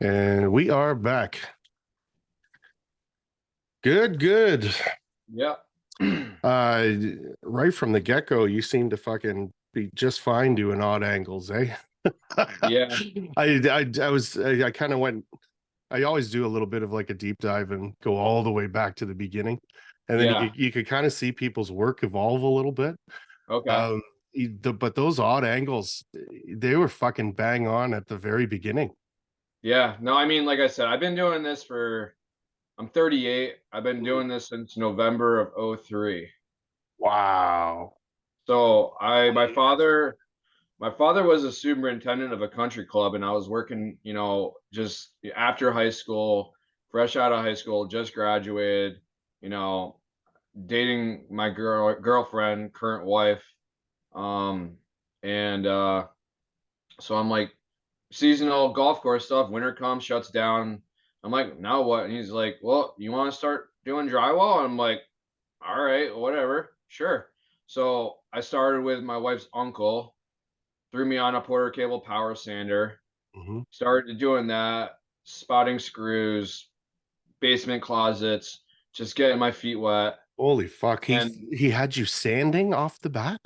And we are back. Good, good. Yeah. Uh, right from the get-go, you seem to fucking be just fine doing odd angles, eh? Yeah. I kind of went. I always do a little bit of like a deep dive and go all the way back to the beginning, and then Yeah. you could kind of see people's work evolve a little bit. Okay. Um, but those odd angles, they were fucking bang on at the very beginning. Yeah. No, I mean, like I said, I've been doing this I'm 38. I've been doing this since November of '03. Wow. So my father was a superintendent of a country club, and I was working, just after high school, fresh out of high school, just graduated, you know, dating my girlfriend, current wife. And so I'm like, seasonal golf course stuff. Winter comes, shuts down. I'm like, now what? And he's like, well, you want to start doing drywall? And I'm like, all right, whatever, sure. So I started with my wife's uncle, threw me on a Porter cable power sander, Mhm. started doing that, spotting screws, basement closets, just getting my feet wet. Holy fuck. And He had you sanding off the bat?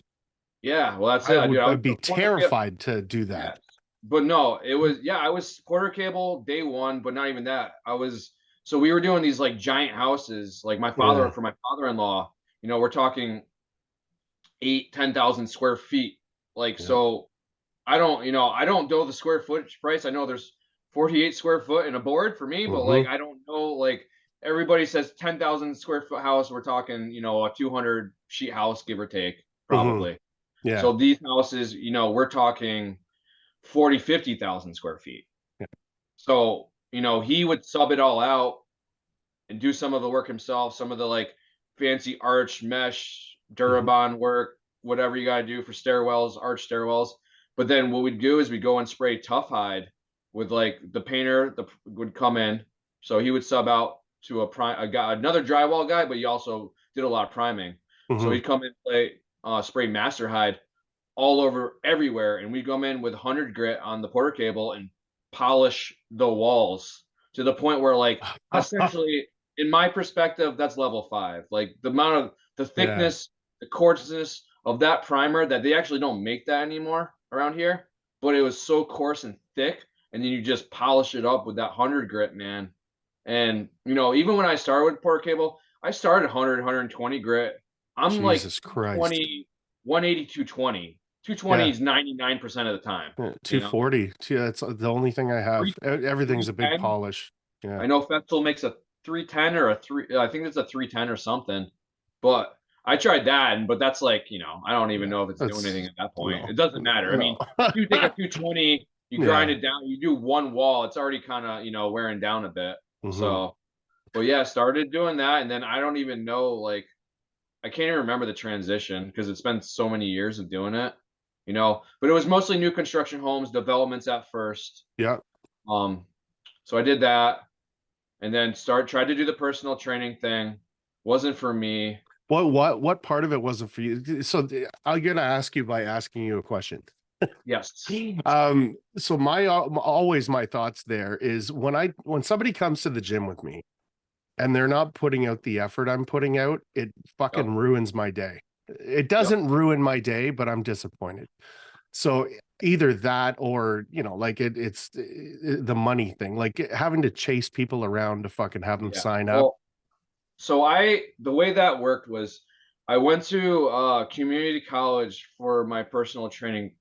yeah, well, that's it. I was I'd be the Porter cable. terrified to do that. Yes. But no, I was Porter cable day one, but not even that. So we were doing these like giant houses, like Yeah. for my father-in-law, we're talking 10,000 square feet. Like, Yeah. so I don't know the square footage price. I know there's 48 square foot in a board for me, but Hmm. like, I don't know, like everybody says 10,000 square foot house. We're talking, a 200 sheet house, give or take, Hmm. probably. Yeah. So these houses, we're talking 40, 50,000 square feet. Yeah. So, he would sub it all out and do some of the work himself, some of the like fancy arch mesh, Hmm. Durabond work, whatever you got to do for stairwells, arch stairwells. But then what we'd do is we go and spray tough hide with like the painter would come in. So he would sub out to a guy, another drywall guy, but he also did a lot of priming. So Hmm. he'd come in, spray master hide all over everywhere, and we come in with 100 grit on the Porter cable and polish the walls to the point where, like, essentially, in my perspective, that's level 5. Like, the Yeah. thickness, the coarseness of that primer, that they actually don't make that anymore around here, but it was so coarse and thick, and then you just polish it up with that 100 grit, man. And, even when I started with Porter cable, I started 100, 120 grit. I'm like Jesus Christ. 220, 180, 220. 220 Yeah. is 99% of the time, Yeah. you know. 240. Yeah, that's the only thing I have. Three Everything's a big 310. polish. Yeah. I know Festival makes a 310 or a 3, I think it's a 310 or something. But I tried that, but that's like, I don't even Yeah. know if it's doing anything That's at that point. no. It doesn't matter. I No. mean, you take a 220, you grind Yeah. it down, you do one wall, it's already kind of, wearing down a bit. Hmm. So, but yeah, started doing that, and then I don't even know, like, I can't even remember the transition because it's been so many years of doing it, but it was mostly new construction homes, developments at first. Yeah. Um, so I did that, and then tried to do the personal training thing. Wasn't for me. What part of it wasn't for you? So I'm gonna ask you by asking you a question. Yes. So my always my thoughts there is when somebody comes to the gym with me and they're not putting out the effort I'm putting out, it Yep. fucking ruins my day. It Yep. doesn't ruin my day, but I'm disappointed. So either that or, like it's the money thing, like having to chase people around to fucking have them Yeah. sign up. Well, so the way that worked was I went to community college for my personal training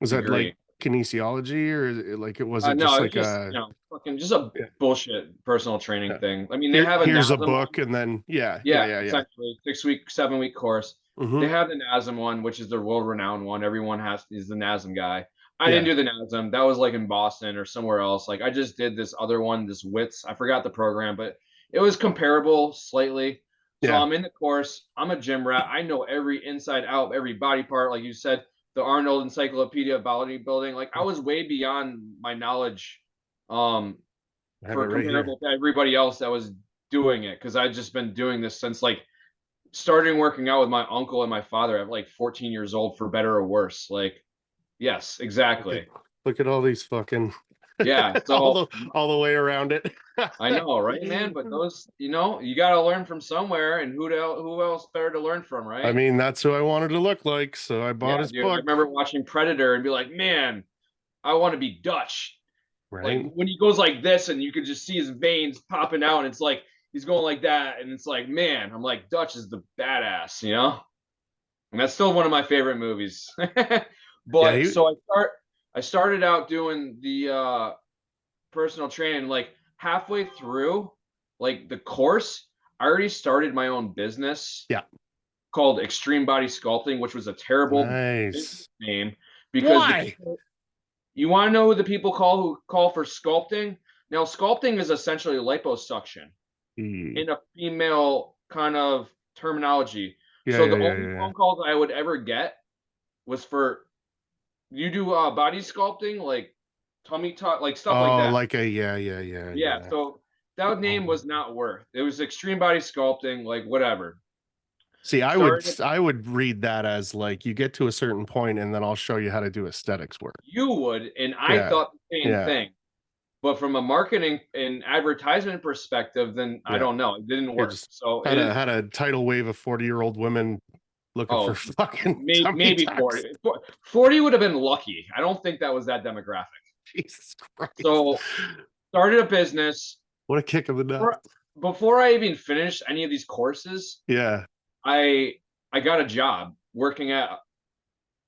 Was that like degree. kinesiology or like it was it No, just it was like just, a fucking just a yeah, bullshit personal training yeah. thing. I mean, they have a Here's a NASM book one. and then Yeah, yeah. essentially 6-week, 7-week course. Hmm. They have the NASM one, which is the world-renowned one. Everyone is the NASM guy. I didn't Yeah. do the NASM. That was like in Boston or somewhere else. Like, I just did this other one, this WITS. I forgot the program, but it was comparable slightly. So Yeah. I'm in the course. I'm a gym rat. I know every inside out, every body part. Like you said, the Arnold Encyclopedia of Bodybuilding. Like, I was way beyond my knowledge, um, I have it for right here. comparable to everybody else that was doing it, because I've just been doing this since, like, starting working out with my uncle and my father at like 14 years old, for better or worse. Like, yes, Look at exactly. look at all these fucking. Yeah. all So the way around it. I know, right, man? But those, you got to learn from somewhere, and who else better to learn from, I right? mean, that's who I wanted to look like, so I bought Yeah, his dude. I book. remember watching Predator and be like, man, I want to be Dutch. Like Right? when he goes like this, and you can just see his veins popping out, and it's like he's going like that, and it's like, man, I'm like, Dutch is the badass, And that's still one of my favorite movies. Yeah, But so I started out doing the personal training, like halfway through like the course, I already started my own business yeah. called Extreme Body Sculpting, which was a terrible business Nice. name because the Why? people, you want to know who the people who call for sculpting? Now, sculpting is essentially liposuction Hmm. in a female kind of terminology. Yeah, So yeah, the yeah, only yeah. phone calls I would ever get was for, you do body sculpting, like tummy tuck, like stuff like Oh, that. like a yeah, yeah, yeah, Yeah, yeah. so that name Oh. was not worth. It was extreme body sculpting, like whatever. See, Started. I would read that as like you get to a certain point and then I'll show you how to do aesthetics work. You would, and I Yeah. thought the same Yeah. thing. But from a marketing and advertisement perspective, then I Yeah. don't know. It didn't You're work. just So it is. had a tidal wave of 40-year-old women looking for Oh, fucking tummy maybe tucks. 40. 40 would have been lucky. I don't think that was that demographic. Jesus Christ. So started a business. What a kick of the nuts. Before, before I even finished any of these courses, Yeah. I I got a job working at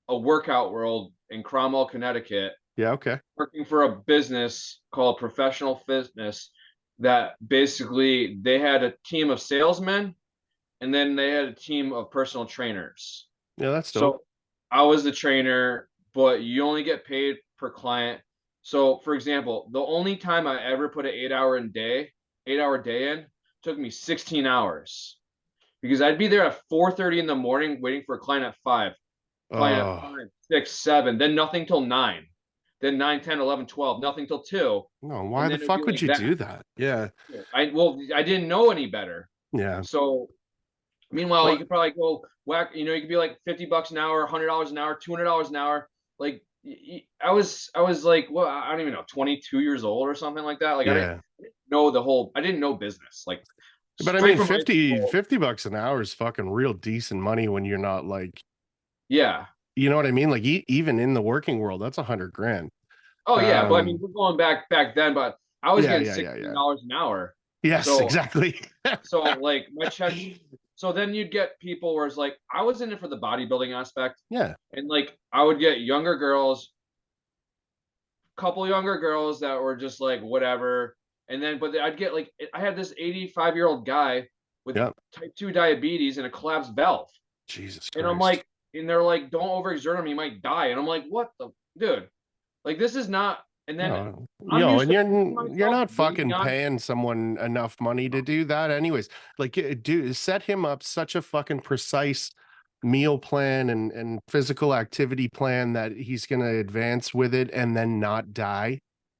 a workout world in Cromwell, Connecticut, Yeah, okay. working for a business called Professional Fitness, that basically they had a team of salesmen, and then they had a team of personal trainers. Yeah, that's dope. So I was the trainer, but you only get paid per client. So for example, the only time I ever put an 8 hour day in took me 16 hours because I'd be there at 4:30 in the morning waiting for a client at 5, client at Oh, 5, 6, 7, then nothing till 9, then 9, 10, 11, 12, nothing till 2, no, and why the then it would be fuck would like you that. do that? Yeah. I didn't know any better. Yeah. So meanwhile, you Well, could probably go whack, you could be like $50 an hour, $100 an hour, $200 an hour. Like I was like, well, I don't even know, 22 years old or something like that. Like yeah. I didn't know business. Like But I straight mean, from high school. 50 bucks an hour is fucking real decent money when you're not like, Yeah. you know what I mean? Like even in the working world, that's 100 grand. Oh yeah, but I mean, Um, we're going back then, but I was yeah, getting yeah, yeah, $16 yeah. an hour. Yes, So exactly. like my check. So then you'd get people where it's like I was in it for the bodybuilding aspect, Yeah. and like I would get younger girls, couple younger girls that were just like whatever, and then but I'd get like I had this 85-year-old guy with Yeah. type 2 diabetes and a collapsed valve, Jesus and I'm Christ. like, and they're like, don't overexert him, he might die, and I'm like, what the dude, like this is not. And then No, I'm used and to pushing you're myself not way fucking beyond. paying someone enough money to do that anyways. Like do set him up such a fucking precise meal plan and physical activity plan that he's going to advance with it and then not die.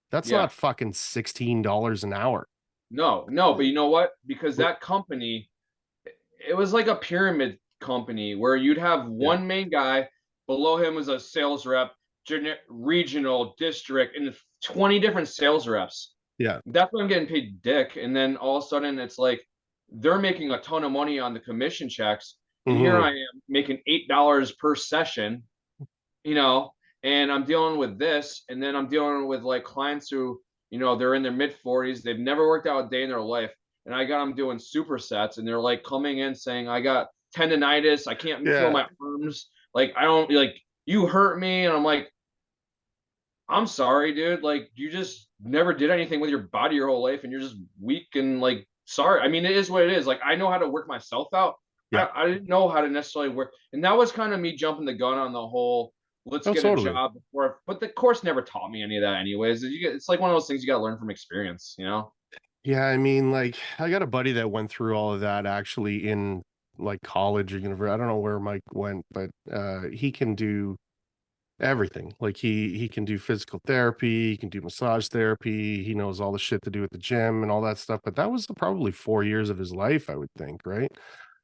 That's Yeah. not fucking $16 an hour. No, but you know what? Because that company, it was like a pyramid company where you'd have Yeah. one main guy, below him was a sales rep, regional, district, and 20 different sales reps. Yeah. That's what I'm getting paid dick. And then all of a sudden it's like they're making a ton of money on the commission checks. And here Hmm. I am making $8 per session, you know, and I'm dealing with this, and then I'm dealing with like clients who, they're in their mid 40s, they've never worked out a day in their life, and I got them doing supersets, and they're like coming in saying, I got tendonitis, I can't feel Yeah. my arms, like I don't like you hurt me, and I'm like, I'm sorry, dude, like you just never did anything with your body your whole life, and you're just weak and like sorry. I mean, it is what it is. Like I know how to work myself out. Yeah. I didn't know how to necessarily work, and that was kind of me jumping the gun on the whole let's Oh, get a totally. job before. But the course never taught me any of that, anyways. It's like one of those things you got to learn from experience, you know? Yeah, I mean, like I got a buddy that went through all of that actually in like college or university. I don't know where Mike went, but he can do everything. Like he can do physical therapy, he can do massage therapy, he knows all the shit to do at the gym and all that stuff. But that was probably 4 years of his life, I would think, right?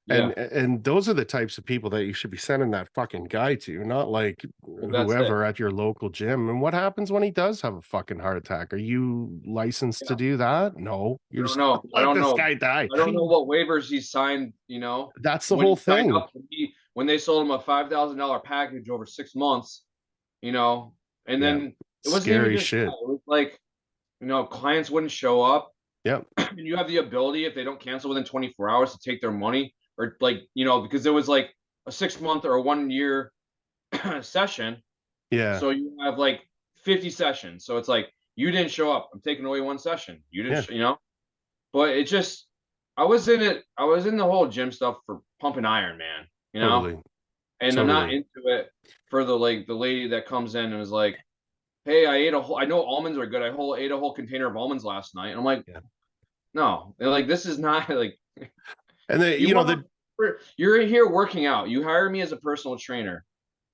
Yeah. And those are the types of people that you should be sending that fucking guy to, not like Well, that's it. whoever at your local gym. And what happens when he does have a fucking heart attack? Are you licensed to Yeah. do that? No, I you're don't just know. I let don't this know. guy die. I don't know what waivers he signed, you know, That's the when whole he signed thing. up, when they sold him a $5,000 package over 6 months, you know, and Yeah, then it wasn't even scary just that. shit. It was like, clients wouldn't show up. Yep. And you have the ability, if they don't cancel within 24 hours, to take their money, or like, because there was like a 6 month or a 1 year session. Yeah. So you have like 50 sessions. So it's like, you didn't show up, I'm taking away one session. You didn't, Yeah. but it just, I was in it. I was in the whole gym stuff for pumping iron, man, Totally. and I'm not Totally. into it for the lady that comes in and is like, hey, I know almonds are good. Ate a whole container of almonds last night. And I'm like, Yeah. no, they're like, this is not like, And the you you know want, the you're here working out. You hire me as a personal trainer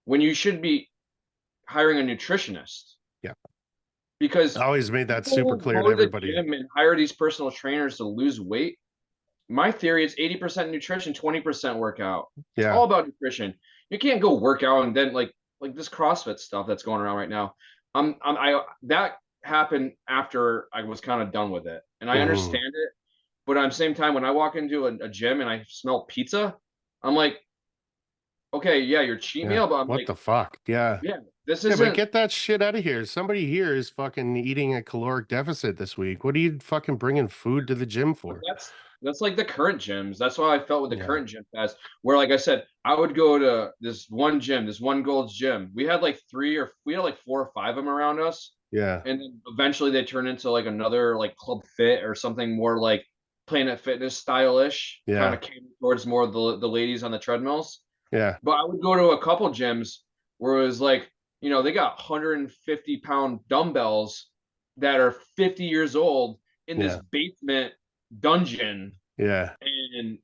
when you should be hiring a nutritionist, yeah, I because always made that super people clear to go to the everybody. gym and hire these personal trainers to lose weight. My theory is 80% nutrition, 20% workout. It's Yeah. all about nutrition. You can't go work out and then like this CrossFit stuff that's going around right now. I that happened after I was kind of done with it, and I Hmm. understand it. But at the same time, when I walk into a gym and I smell pizza, I'm like, okay, yeah, your cheat Yeah. meal, but I'm What like, the fuck? Yeah. yeah, this Yeah, but isn't. get that shit out of here. Somebody here is fucking eating a caloric deficit this week. What are you fucking bringing food to the gym But for? that's like the current gyms. That's why I felt with the Yeah. current gym pass, where like I said, I would go to this one gym, this one Gold's gym. We had like 4 or 5 of them around us, Yeah. and then eventually they turned into like another like Club Fit or something more like Planet Fitness stylish, kind Yeah. of came towards more of the ladies on the treadmills. Yeah. But I would go to a couple gyms where it was like, they got 150-pound dumbbells that are 50 years old in this Yeah. basement dungeon, Yeah. and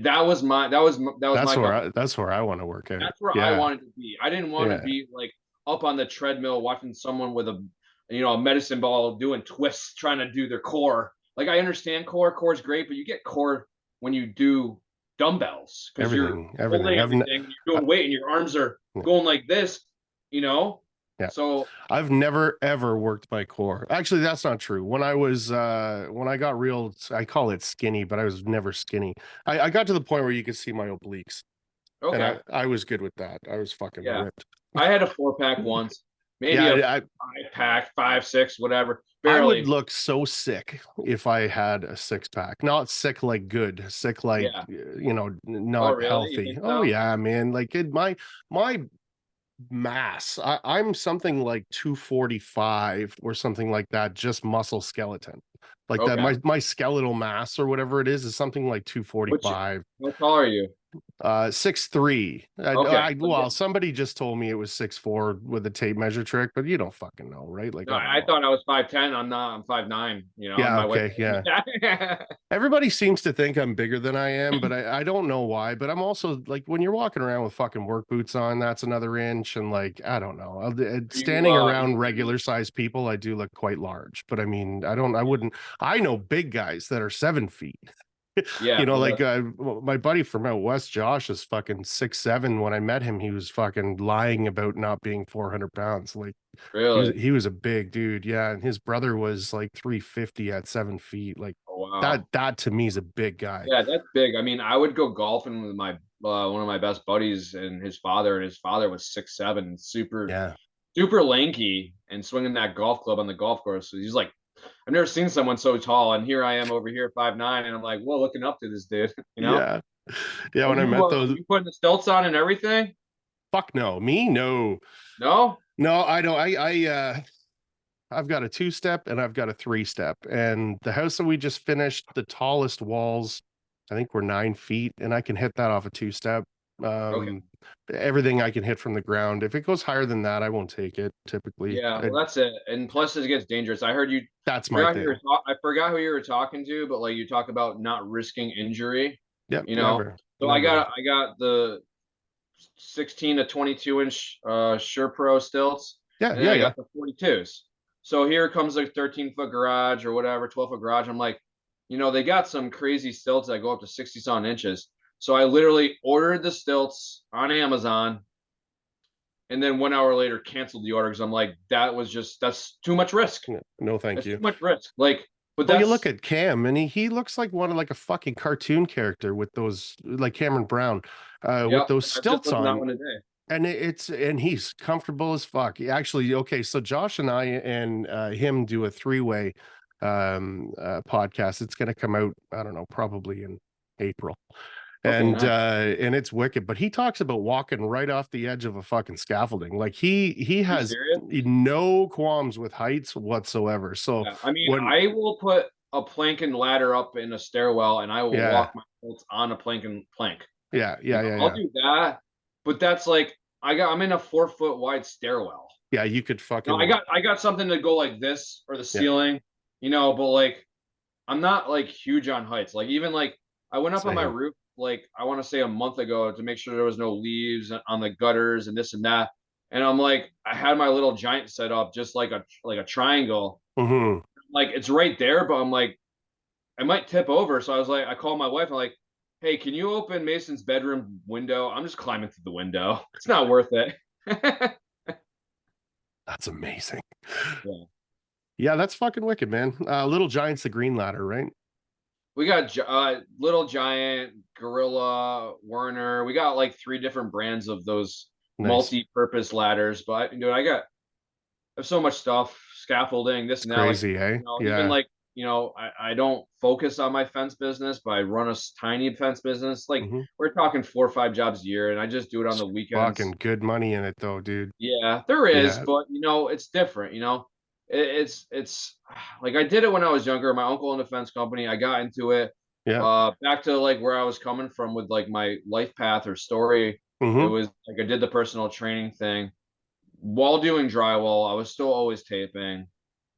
that was my bucket. That's where I want to work out. That's where I Yeah. wanted to be. I didn't want to Yeah. be like up on the treadmill watching someone with a medicine ball doing twists trying to do their core. Like, I understand core is great, but you get core when you do dumbbells because you're Everything. holding Everything. everything, you're I, doing weight, and your arms are yeah. going like this, you know. Yeah. So I've never ever worked my core. Actually, that's not true. When I got real, I call it skinny, but I was never skinny. I got to the point where you could see my obliques, and okay, I was good with that. I was fucking yeah, ripped. I had a 4 pack once, Yeah, maybe a 5 pack, 5, 6, whatever, I would barely. look so sick if I had a six pack. Not sick like good, sick like Yeah. Oh, not really? You healthy. think Oh so? yeah, man. Like my mass. I'm something like 245 or something like that, just muscle skeleton. Like that, Okay. my skeletal mass or whatever it is something like Which 245. How tall are you? 6'3". Okay. Well, somebody just told me it was 6'4" with a tape measure trick, but you don't fucking know, right? Like No, I don't I know. thought I was 5'10". I'm not. I'm 5'9", and Yeah, my wife. okay, yeah. Yeah. Everybody seems to think I'm bigger than I am, but I don't know why. But I'm also like when you're walking around with fucking work boots on, that's another inch. And like, I don't know. You Standing around you regular sized people, I do look quite large. But I mean, I wouldn't, I know big guys that are 7 feet. Yeah, well, Like my buddy from out west, Josh, is fucking 6'7". When I met him, he was fucking lying about not being 400 pounds. Like really. he was a big dude, yeah. And his brother was like 350 at 7 feet. Like Oh, wow. that to me is a big guy. Yeah, that's big. I mean, I would go golfing with my one of my best buddies and his father, was 6'7", super Yeah. super lanky, and swinging that golf club on the golf course. So he's like, I've never seen someone so tall, and here I am over here 5'9", and I'm like, well, looking up to this dude, Yeah. Yeah. Are When I met are those, you putting the stilts on and everything? fuck no, me, no, No. no, I don't. I've got a 2-step and I've got a 3-step. And the house that we just finished, the tallest walls, I think were 9 feet, and I can hit that off a 2-step. Okay. Everything I can hit from the ground. If it goes higher than that, I won't take it typically. Yeah, well, that's it. And plus, it gets dangerous. I heard you. That's my thing. I forgot who you were talking to, but like, you talk about not risking injury. Yep. You know. Never, So never. I got the 16 to 22-inch Sure Pro stilts, Yeah. and then Yeah. I Yeah. got the 42s. So here comes a 13-foot garage or whatever, 12-foot garage. I'm like, they got some crazy stilts that go up to 60 some inches. So I literally ordered the stilts on Amazon, and then 1 hour later canceled the order because I'm like, that's too much risk. No, thank That's you. too much risk. Like, but Well, you look that's at Cam, and he looks like one of like a fucking cartoon character with those, like Cameron Brown, with yep. those I just stilts listened to that on. one today. And and he's comfortable as fuck. Actually, okay, so Josh and I and him do a three-way podcast. It's going to come out, I don't know, probably in April. Okay, nice. And it's wicked, but he talks about walking right off the edge of a fucking scaffolding. Like he Are you has serious? no qualms with heights whatsoever. So Yeah. I mean, when I will put a plank and ladder up in a stairwell, and I will yeah, walk my stilts on a plank and plank. yeah, You yeah, know, yeah, I'll yeah. do that, but that's like I'm in a 4 foot wide stairwell. Yeah, you could No, fucking I got something to go like this or the yeah, ceiling, but like I'm not like huge on heights. Like even like I went up on my same. roof like I want to say a month ago to make sure there was no leaves on the gutters and this and that. And I'm like, I had my little giant set up just like a triangle. Hmm. Like it's right there, but I'm like, I might tip over. So I was like, I called my wife. I'm like, hey, can you open Mason's bedroom window? I'm just climbing through the window. It's not worth it. That's amazing. Yeah. Yeah, that's fucking wicked, man. Little Giant's the green ladder, right? We got Little Giant, Gorilla, Werner. We got like 3 different brands of those Nice. multi-purpose ladders. But dude, I have so much stuff, scaffolding, this It's and that. Like, crazy, eh? even Yeah. like, I don't focus on my fence business, but I run a tiny fence business. Like Hmm. we're talking 4 or 5 jobs a year, and I just do it on It's the weekends. fucking good money in it though, dude. Yeah, there is, Yeah. but it's different. It's like I did it when I was younger. My uncle owned a fence company. I got into it. Yeah. Back to like where I was coming from with like my life path or story. It Hmm. was like I did the personal training thing while doing drywall. I was still always taping,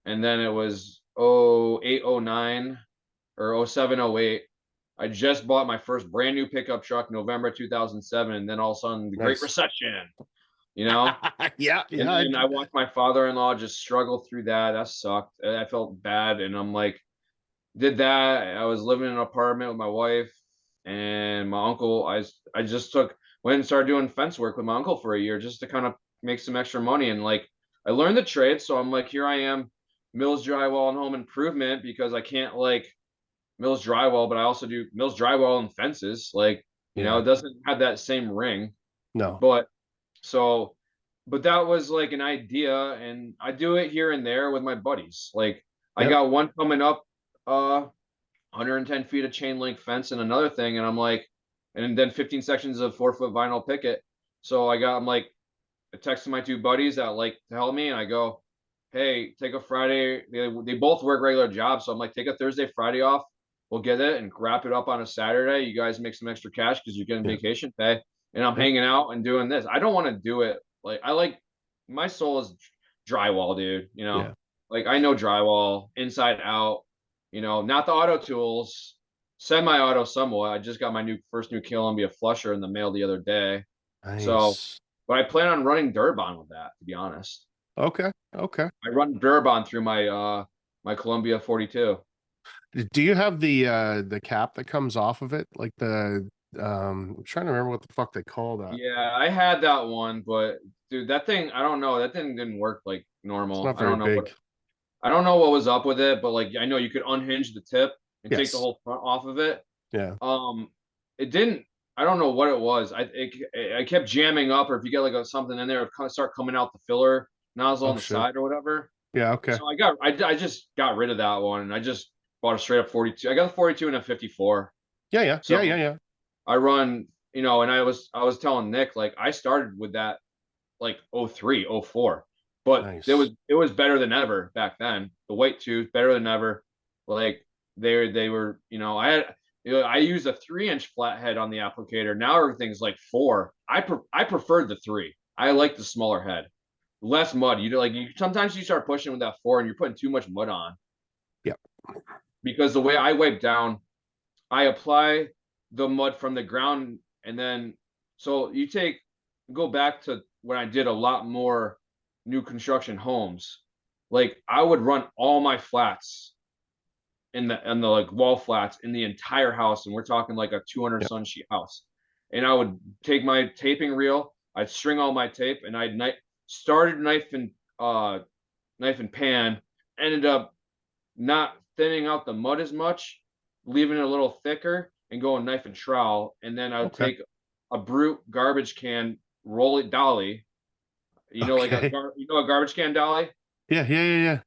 and then it was 0809 or 0708. I just bought my first brand new pickup truck November 2007, and then all of a sudden the Great Nice. Recession. You know, Yeah, and yeah. then I watched my father-in-law just struggle through that. That sucked. I felt bad, and I'm like, did that. I was living in an apartment with my wife and my uncle. I just went and started doing fence work with my uncle for a year just to kind of make some extra money. And like I learned the trade, so I'm like, here I am, Mills Drywall and Home Improvement because I can't like Mills Drywall, but I also do Mills Drywall and fences. Like it Yeah. doesn't have that same ring, No. but so, but that was like an idea, and I do it here and there with my buddies. Like I Yep. got one coming up, 110 feet of chain link fence and another thing, and I'm like, and then 15 sections of 4 foot vinyl picket. So I'm like, I texted my 2 buddies that like to help me, and I go, hey, take a Friday. They both work regular jobs, so I'm like, take a Thursday, Friday off. We'll get it and wrap it up on a Saturday. You guys make some extra cash because you're getting Yeah. vacation pay, and I'm Yep. hanging out and doing this. I don't want to do it like I like my soul is drywall, dude. Yeah. Like I know drywall inside out. Not the auto tools, semi-auto somewhat. I just got my first new Columbia flusher in the mail the other day, so Nice. but I plan on running Durbon with that. To be honest, Okay. Okay. I run Durbon through my Columbia 42. Do you have the cap that comes off of it? Like I'm trying to remember what the fuck they call that. Yeah, I had that one, but dude, that thing, I don't know. That thing didn't work like It's normal. not very big. I don't know what was up with it, but like I know you could unhinge the tip and take the Yes. whole front off of it. Yeah. It didn't. I don't know what it was. I kept jamming up, or if you get like something in there, it kind of start coming out the filler nozzle Oh on the shit. side or whatever. Yeah, okay. So I just got rid of that one, and I just bought a straight up 42. I got a 42 and a 54. Yeah, yeah. Yeah, yeah, So yeah. I run, and I was telling Nick like I started with that like 03, 04. But Nice. it was better than ever back then. The white tooth better than ever. Like they were, I used a 3 inch flathead on the applicator. Now everything's like 4. I preferred the 3. I like the smaller head. Less mud. Sometimes you start pushing with that 4 and you're putting too much mud on. Yep. Because the way I wipe down, I apply the mud from the ground, and then so go back to when I did a lot more new construction homes. Like I would run all my flats in the like wall flats in the entire house, and we're talking like a 200 Yeah. sun sheet house. And I would take my taping reel, I'd string all my tape, and I'd started knife and pan, ended up not thinning out the mud as much, leaving it a little thicker, and going knife and trowel. And then I would Okay. take a brute garbage can, roll it dolly, like Okay. a garbage can dolly, Yeah. Yeah. Yeah. Yeah.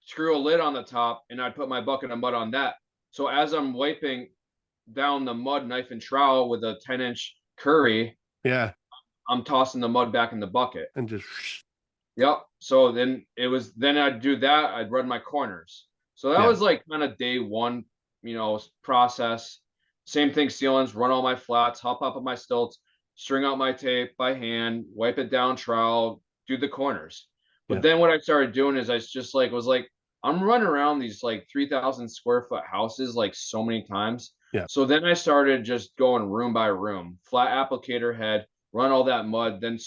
screw a lid on the top, and I'd put my bucket of mud on that. So as I'm wiping down the mud, knife and trowel with a 10-inch curry, Yeah. I'm tossing the mud back in the bucket. And just Yep. So then I'd do that. I'd run my corners. So that yeah. was like kind of day one, process. Same thing, sealants, run all my flats, hop up on my stilts, string out my tape by hand, wipe it down, trowel, do the corners. But Yeah. then what I started doing is I just like was like, I'm running around these like 3,000 square foot houses like so many times. Yeah. So then I started just going room by room, flat applicator head, run all that mud, then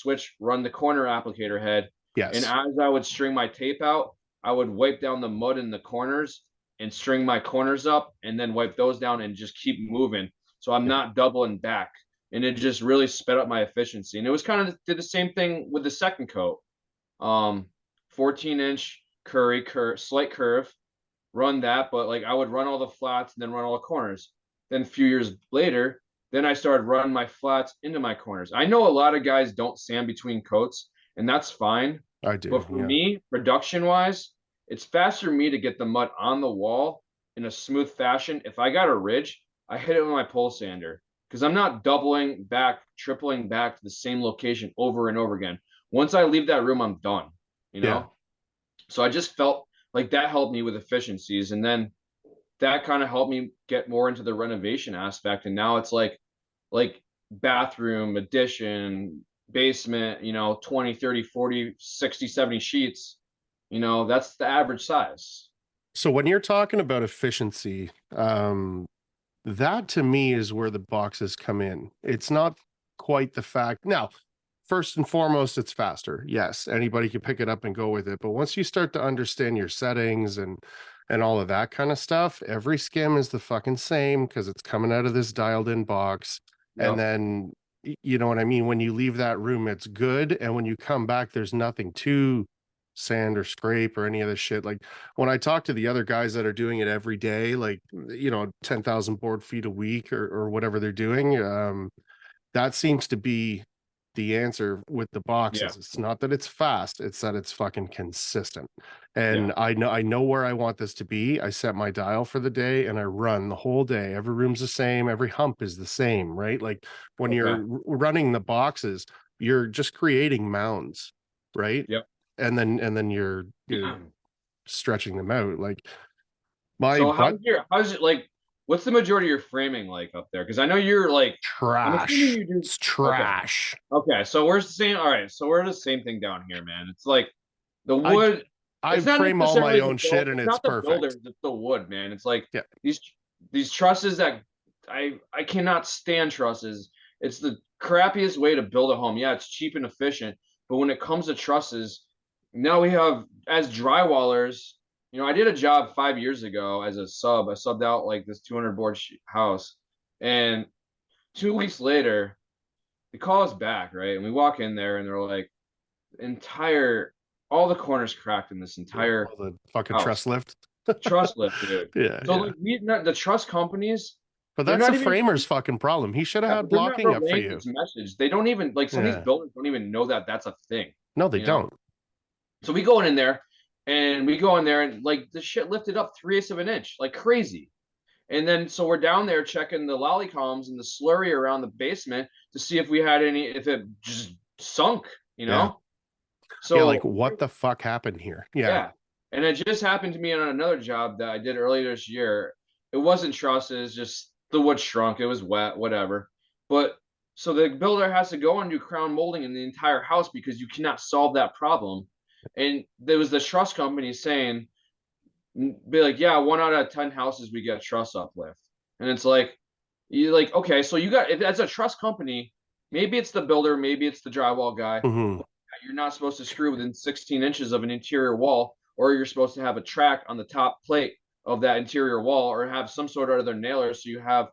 run the corner applicator head, and Yes. as I would string my tape out, I would wipe down the mud in the corners and string my corners up and then wipe those down and just keep moving. So I'm Yeah. not doubling back. And it just really sped up my efficiency. And it was kind of did the same thing with the second coat. 14-inch slight curve, run that, but like I would run all the flats and then run all the corners. Then a few years later, then I started running my flats into my corners. I know a lot of guys don't sand between coats, and that's fine. I do. But for Yeah. me, production wise, it's faster for me to get the mud on the wall in a smooth fashion. If I got a ridge, I hit it with my pole sander because I'm not doubling back, tripling back to the same location over and over again. Once I leave that room, I'm done, you Yeah. know? So I just felt like that helped me with efficiencies. And then that kind of helped me get more into the renovation aspect. And now it's like bathroom, addition, basement, 20, 30, 40, 60, 70 sheets, that's the average size. So when you're talking about efficiency, that to me is where the boxes come in. It's not quite the fact. Now, first and foremost, it's faster. Yes, anybody can pick it up and go with it. But once you start to understand your settings and all of that kind of stuff, every skim is the fucking same because it's coming out of this dialed in box. And Yep. then you know what I mean? When you leave that room, it's good. And when you come back, there's nothing to sand or scrape or any of this shit. Like when I talk to the other guys that are doing it every day, like 10,000 board feet a week or whatever they're doing, that seems to be the answer with the Yeah. boxes. It's not that it's fast, it's that it's fucking consistent. Yeah. And I know where I want this to be. I set my dial for the day and I run the whole day. Every room's the same, every hump is the same, right? Like when Okay. you're running the boxes, you're just creating mounds, right? Yep. And then you're stretching them out. Like my So butt how's it like, what's the majority of your framing like up there? Because I know you're like, I'm assuming trash. you do. It's Okay. trash. Okay. So we're the same. All right. So we're the same thing down here, man. It's like the I wood. I It's not frame all my necessarily the own build. shit and It's it's not the perfect. builders. It's the wood, man. It's like Yeah. these trusses that I cannot stand trusses. It's the crappiest way to build a home. Yeah, it's cheap and efficient, but when it comes to trusses, now we have as drywallers. I did a job 5 years ago as a sub. I subbed out like this 200 board house, and 2 weeks later, they call us back, right? And we walk in there, and they're like, entire all the corners cracked in this Yeah. entire All the fucking house. truss lift. Trust lift, dude. Yeah, So yeah. like the trust companies, But they're that's not the even framer's fucking problem. He should have yeah, had but they're not blocking up for relaying you. this message. They don't even like some of these Yeah. builders don't even know that that's a thing, No, they you know? don't. So we go in there and like the shit lifted up 3/8 of an inch, like crazy. And then so we're down there checking the lolly columns and the slurry around the basement to see if we had if it just sunk, you Yeah. know? Yeah, like So what the fuck happened here? Yeah. yeah. And it just happened to me on another job that I did earlier this year. It wasn't trusses, just the wood shrunk. It was wet, whatever. But so the builder has to go and do crown molding in the entire house because you cannot solve that problem. And there was the truss company saying, be like, yeah, 1 out of 10 houses we get truss uplift. And it's like, you like, okay, so you got, if as a truss company, maybe it's the builder, maybe it's the drywall guy. Hmm. You're not supposed to screw within 16 inches of an interior wall, or you're supposed to have a track on the top plate of that interior wall, or have some sort of other nailer so you have,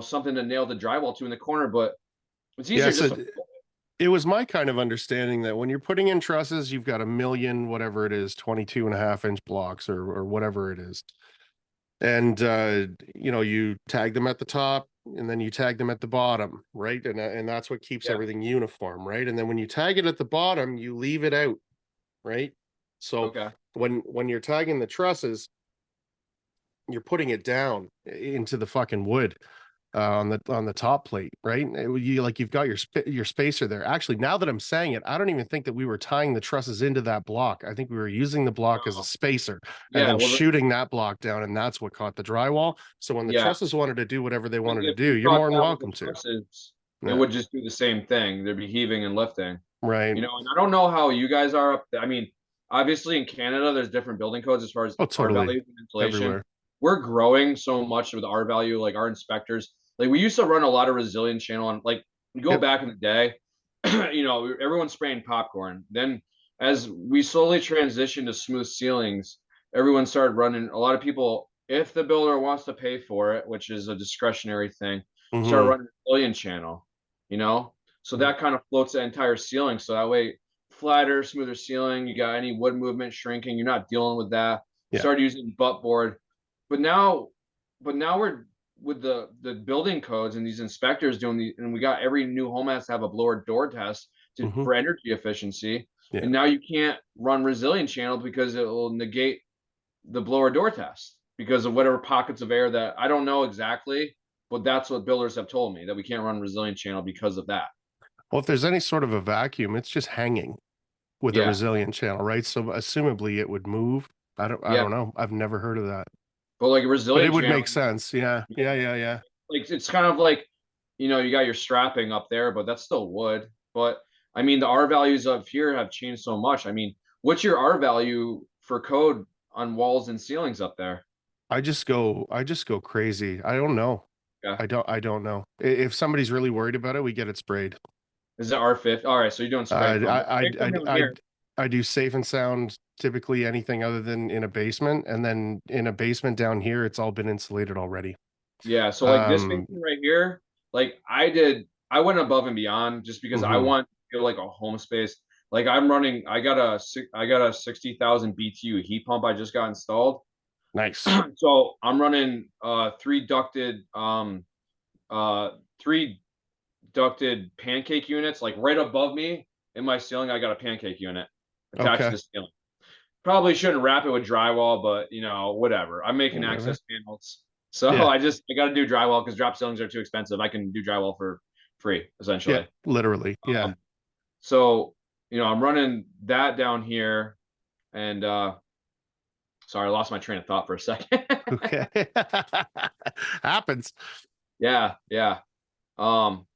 something to nail the drywall to in the corner. But it's Yeah, easier just so to. it was my kind of understanding that when you're putting in trusses, you've got a million, whatever it is, 22.5 inch blocks or whatever it is. And you tag them at the top and then you tag them at the bottom, right? And that's what keeps Yeah. everything uniform, right? And then when you tag it at the bottom, you leave it out, right? So Okay. when you're tagging the trusses, you're putting it down into the fucking wood on the top plate, right? You've got your spacer there. Actually, now that I'm saying it, I don't even think that we were tying the trusses into that block. I think we were using the block as a Oh, spacer and yeah. then Well, shooting that block down, and that's what caught the drywall. So when the yeah. trusses wanted to do whatever they wanted to If do, you you're caught more than that with the welcome to. trusses, it Yeah, would just do the same thing. There'd be heaving and lifting. right. And I don't know how you guys are up there. I mean, obviously in Canada, there's different building codes as far as Oh, R totally. values and insulation. Everywhere. We're growing so much with R value, like our inspectors. Like we used to run a lot of resilience channel on, like, we go Yep. back in the day, everyone's spraying popcorn. Then as we slowly transitioned to smooth ceilings, everyone started running. A lot of people, if the builder wants to pay for it, which is a discretionary thing, start Hmm. running resilience channel, you know? So that kind of floats the entire ceiling. So that way, flatter, smoother ceiling. You got any wood movement shrinking, you're not dealing with that. Yeah. Start using butt board. But now, we're with the building codes and these inspectors doing the, and we got every new home has to have a blower door test Hmm. for energy efficiency. Yeah. And now you can't run resilient channel because it will negate the blower door test because of whatever pockets of air that I don't know exactly, but that's what builders have told me, that we can't run resilient channel because of that. Well, if there's any sort of a vacuum, it's just hanging with a Yeah. resilient channel, right? So assumably it would move. I Yeah. don't know. I've never heard of that. But like a But it resilient would channel, make sense. Yeah. yeah, Yeah. Yeah. Yeah. like it's kind of like, you got your strapping up there, but that's still wood. But I mean, the R values up here have changed so much. I mean, what's your R value for code on walls and ceilings up there? I just go crazy. I don't know. Yeah. I don't know. If somebody's really worried about it, we get it sprayed. Is it R50? All right. So you're doing spray foam. Spray foam down here. I do safe and sound, typically anything other than in a basement. And then in a basement down here, it's all been insulated already. Yeah. So like this Um, basement right here, like I went above and beyond just because I mhm. want to feel like a home space. Like I got a 60,000 BTU heat pump I just got installed. Nice. So I'm running three ducted uh three ducted pancake units like right above me in my ceiling. I got a pancake unit attached to Okay. the ceiling. Probably shouldn't wrap it with drywall, but whatever. I'm making Whatever. access panels. So Yeah. I got to do drywall because drop ceilings are too expensive. I can do drywall for free Yeah. essentially. Literally. Yeah. Um, so I'm running that down here, and sorry, I lost my train of thought for a second. Okay. Happens. Yeah, yeah. Um,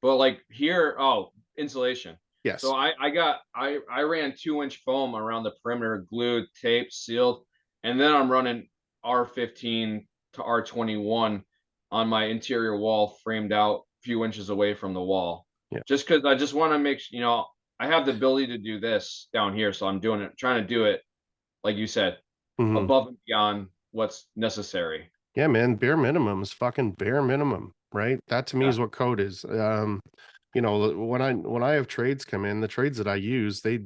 but like here, oh, insulation. So Yes. I ran 2-inch foam around the perimeter, glued, taped, sealed, and then I'm running R15 to R21 on my interior wall, framed out a few inches away from the wall. Yeah. Just because I just want to I have the ability to do this down here, so I'm doing it, trying to do it, like you said, Hmm. above and beyond what's necessary. Yeah, man. Bare minimum is fucking bare minimum, right? That to me Yeah, is what code is. When I have trades come in, the trades that I use, they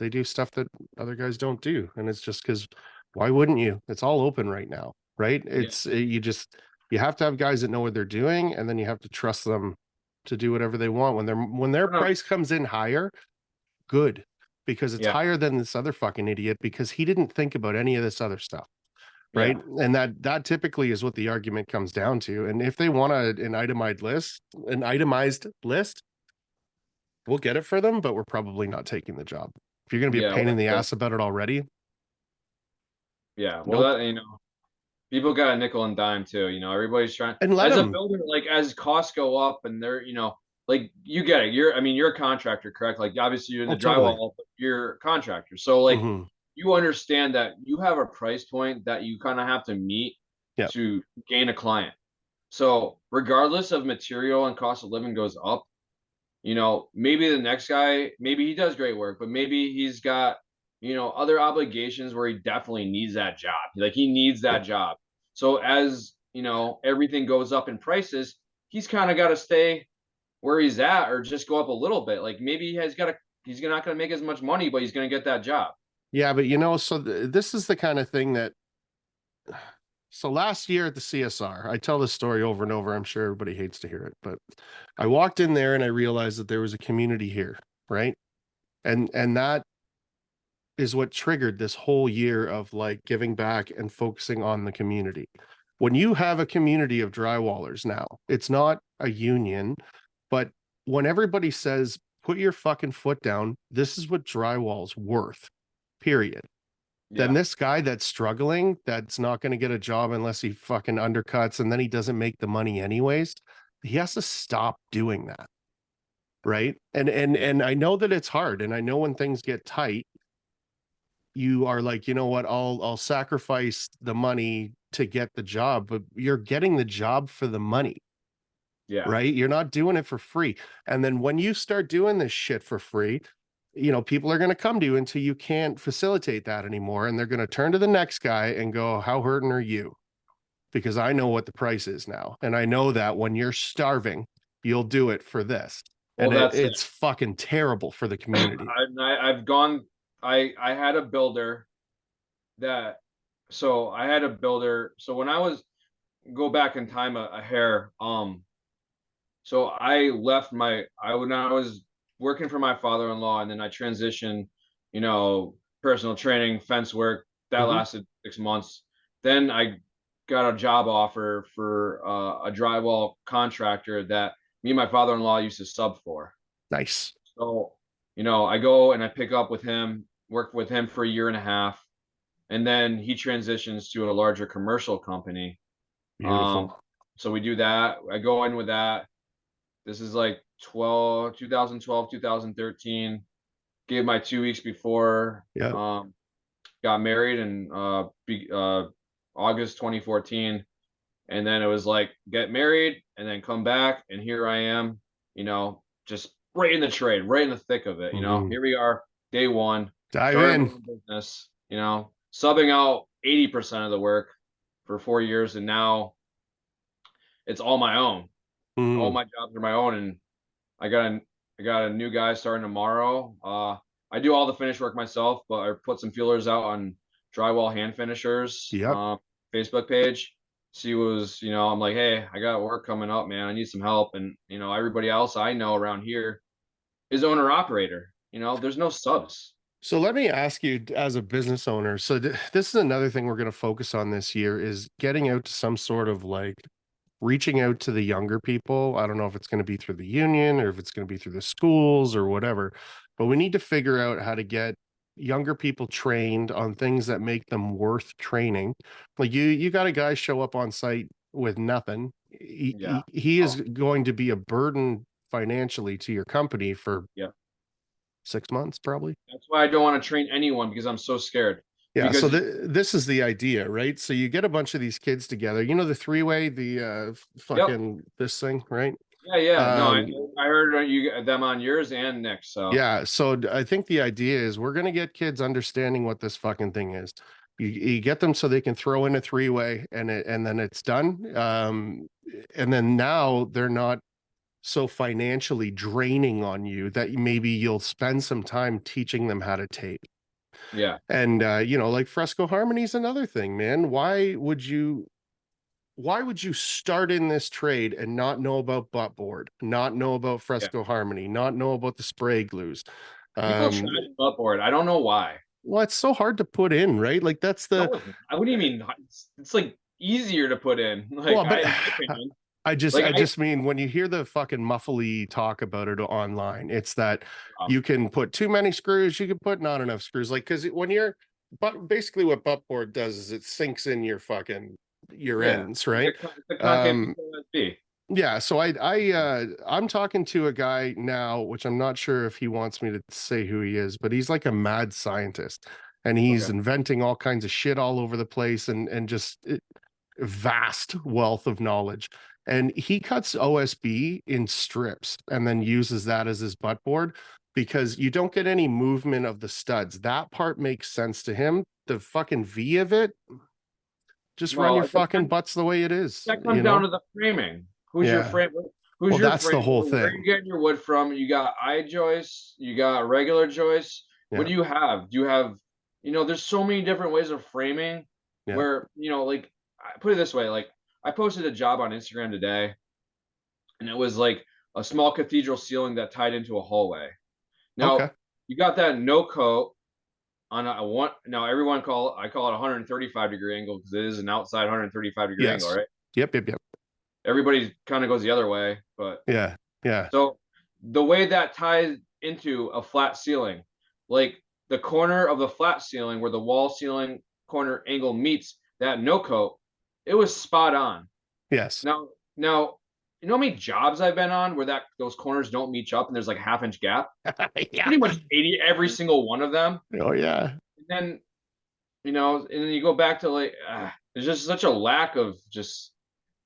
do stuff that other guys don't do, and it's just because why wouldn't you? It's all open right now, right? yeah. You have to have guys that know what they're doing, and then you have to trust them to do whatever they want when their price comes in higher. Good, because it's Yeah, higher than this other fucking idiot because he didn't think about any of this other stuff, right? yeah, And that typically is what the argument comes down to. And if they want an itemized list, we'll get it for them, but we're probably not taking the job. If you're going to be a yeah. pain in Well, the ass about it already, yeah. Well, nope. that people got a nickel and dime too. Everybody's trying, And let as a them. builder, like as costs go up and they're, like you get it. You're a contractor, correct? Like obviously you're in Oh, the totally. drywall, but you're a contractor. So like Hmm. you understand that you have a price point that you kind of have to meet Yeah. to gain a client. So regardless of material and cost of living goes up, maybe the next guy, maybe he does great work, but maybe he's got, other obligations where he definitely needs that job. Like he needs that job. So as everything goes up in prices, he's kind of got to stay where he's at or just go up a little bit. Like maybe he's not going to make as much money, but he's going to get that job. Yeah, but so this is the kind of thing that so last year at the CSR, I tell this story over and over. I'm sure everybody hates to hear it, but I walked in there and I realized that there was a community here, right? And that is what triggered this whole year of like giving back and focusing on the community. When you have a community of drywallers now, it's not a union, but when everybody says, put your fucking foot down, this is what drywall's worth, period. Then Yeah. this guy that's struggling, that's not going to get a job unless he fucking undercuts and then he doesn't make the money anyways, he has to stop doing that. Right. And I know that it's hard. And I know when things get tight, you are like, you know what, I'll sacrifice the money to get the job, but you're getting the job for the money, Yeah. right? You're not doing it for free. And then when you start doing this shit for free, people are going to come to you until you can't facilitate that anymore. And they're going to turn to the next guy and go, how hurting are you? Because I know what the price is now. And I know that when you're starving, you'll do it for this. Well, And that's it. it's fucking terrible for the community. I've gone. I had a builder that. So I had a builder. So when I was go back in time a hair. So I left when I was working for my father-in-law, and then I transitioned, personal training, fence work. That Mhm. lasted 6 months. Then I got a job offer for a drywall contractor that me and my father-in-law used to sub for. Nice. So, I go and I pick up with him, work with him for a year and a half, and then he transitions to a larger commercial company. Um, Beautiful. so we do that. I go in with that. This is like 2012, 2013. Gave my 2 weeks before. Yeah. Got married in August 2014, and then it was like get married and then come back, and here I am, just right in the trade, right in the thick of it. Mhm. Here we are, day one, Dive starting my in. own business. Subbing out 80% of the work for 4 years, and now it's all my own. All Mhm. my jobs are my own, and I got a I got a new guy starting tomorrow. I do all the finish work myself, but I put some feelers out on Drywall Hand Finishers Yep. Facebook page. She was, I'm like, hey, I got work coming up, man. I need some help, and everybody else I know around here is owner operator. There's no subs. So let me ask you as a business owner. So this is another thing we're going to focus on this year is getting out to some sort of like reaching out to the younger people. I don't know if it's going to be through the union or if it's going to be through the schools or whatever, but we need to figure out how to get younger people trained on things that make them worth training. Like you got a guy show up on site with nothing. He, Yeah. he, he is Oh, going to be a burden financially to your company for yeah. 6 months, probably. That's why I don't want to train anyone because I'm so scared. Yeah, so Because this is the idea, right? So you get a bunch of these kids together. You know the three-way, the yep. fucking this thing, right? Yeah, yeah. No, I Um, I heard them on yours and Nick's. So yeah, so I think the idea is we're gonna get kids understanding what this fucking thing is. You get them so they can throw in a three-way and then it's done. And then now they're not so financially draining on you that maybe you'll spend some time teaching them how to tape. yeah, And like Fresco Harmony is another thing, man. Why would you start in this trade and not know about butt board, not know about yeah. Fresco Harmony, not know about the spray glues? People trash Um, buttboard. I don't know why. well, it's so hard to put in, right? Like that's the No, what do you mean? It's like easier to put in. well, but In my opinion, I just like I I just mean when you hear the fucking muffly talk about it online, it's that um, you can put too many screws, you can put not enough screws. Like because when you're but basically what butt board does is it sinks in your yeah, ends, right? it's a concave Um, USB. yeah, so I'm talking to a guy now, which I'm not sure if he wants me to say who he is, but he's like a mad scientist and he's Okay, inventing all kinds of shit all over the place and just vast wealth of knowledge. And he cuts OSB in strips and then uses that as his butt board. because you don't get any movement of the studs. That part makes sense to him. The fucking V of it, just run your Well, fucking butts the way it is, that you comes down know? to the framing. Who's your Yeah. frame? Who's Well, your that's the frame? whole Where are you thing. getting your wood from? You got eye joists, you got regular joists. What Yeah. do you have? Do you have, there's so many different ways of framing Yeah. where, like, I put it this way, like, I posted a job on Instagram today, and it was like a small cathedral ceiling that tied into a hallway. Okay. Now, you got that no coat on a one. Now, I call it 135-degree angle because it is an outside 135-degree angle, Yes. right? Yep. Yep. Yep. Everybody kind of goes the other way, but Yeah. Yeah. so the way that ties into a flat ceiling, like the corner of the flat ceiling where the wall ceiling corner angle meets that no coat, it was spot on. Yes. Now, you know how many jobs I've been on where that those corners don't meet up and there's like a half-inch gap? Yeah. Pretty much 80 every single one of them. Oh yeah. And then, and then you go back to like there's just such a lack of just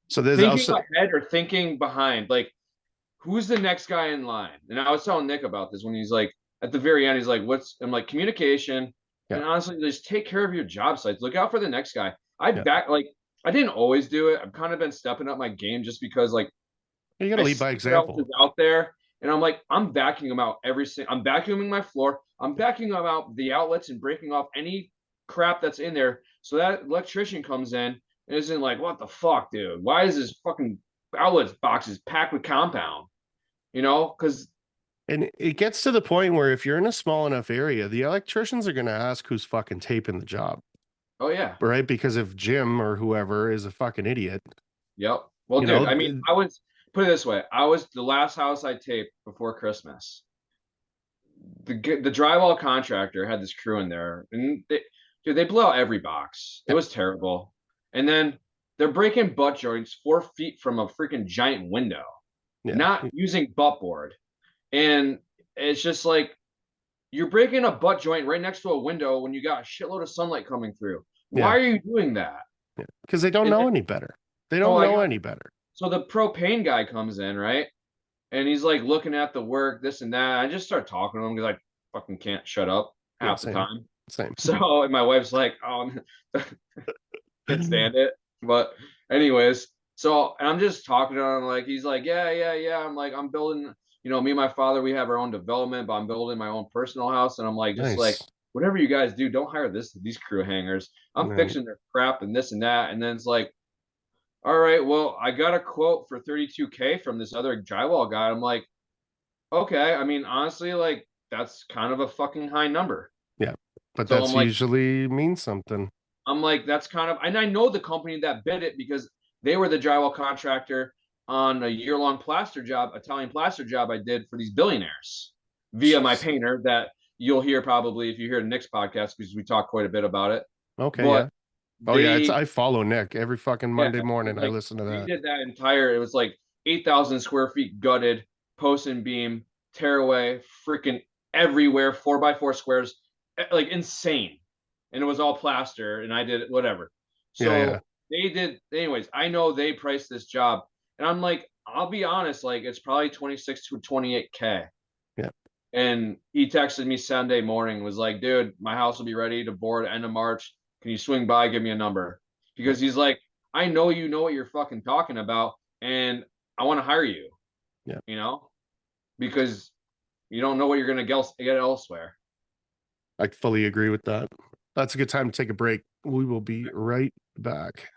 So there's thinking also, ahead or thinking behind. Like, who's the next guy in line? And I was telling Nick about this when he's like, at the very end, he's like, I'm like, communication. yeah. And honestly, just take care of your job sites. Look out for the next guy. Yeah. I didn't always do it. I've kind of been stepping up my game just because, like, You got to I lead by see what else is example. out there. And I'm like, I'm vacuuming them out I'm vacuuming my floor. I'm vacuuming out the outlets and breaking off any crap that's in there. So that electrician comes in and isn't like, what the fuck, dude? Why is this fucking outlets boxes packed with compound? Because And it gets to the point where if you're in a small enough area, the electricians are going to ask who's fucking taping the job, oh yeah, right? Because if Jim or whoever is a fucking idiot, yep. Well, you dude, know, I mean, I was put it this way: I was the last house I taped before Christmas. The drywall contractor had this crew in there, and they blew out every box. It yeah, was terrible. And then they're breaking butt joints 4 feet from a freaking giant window, yeah, not using butt board. And it's just like you're breaking a butt joint right next to a window when you got a shitload of sunlight coming through. Why yeah, are you doing that? yeah. Because they don't And know then, any better. They so don't I know got any better. so the propane guy comes in, right? And he's like looking at the work, this and that. I just start talking to him because I fucking can't shut up Yeah, half the same, time. same. So, and my wife's like, oh, can't stand it. But anyways, so and I'm just talking to him like he's like, yeah, yeah, yeah. I'm like, I'm building, me and my father, we have our own development, but I'm building my own personal house. And I'm like, just like, Nice. whatever you guys do, don't hire these crew hangers. I'm No, fixing their crap and this and that. And then it's like, all right, well, I got a quote for 32K from this other drywall guy. I'm like, okay. I mean, honestly, like that's kind of a fucking high number. yeah, but So that's usually means something. I'm like, that's kind of, and I know the company that bid it because they were the drywall contractor on a year-long plaster job, Italian plaster job I did for these billionaires via my Jeez. painter that you'll hear probably if you hear Nick's podcast because we talk quite a bit about it. Okay, But yeah. Oh yeah, it's they, I follow Nick every fucking yeah, Monday it's morning. I like listen to they that. did that entire, it was like 8,000 square feet gutted, post and beam, tear away, freaking everywhere, 4x4 squares, like insane. And it was all plaster, and I did it, whatever. Yeah, yeah, So they did, anyways. I know they priced this job, and I'm like, I'll be honest, like it's probably 26 to 28K. yeah. And he texted me Sunday morning, was like, dude, my house will be ready to board end of March. Can you swing by, give me a number? Yeah. Because he's like, I know you know what you're fucking talking about, and I want to hire you, Yeah. because you don't know what you're gonna get elsewhere. I fully agree with that. That's a good time to take a break. We will be right back.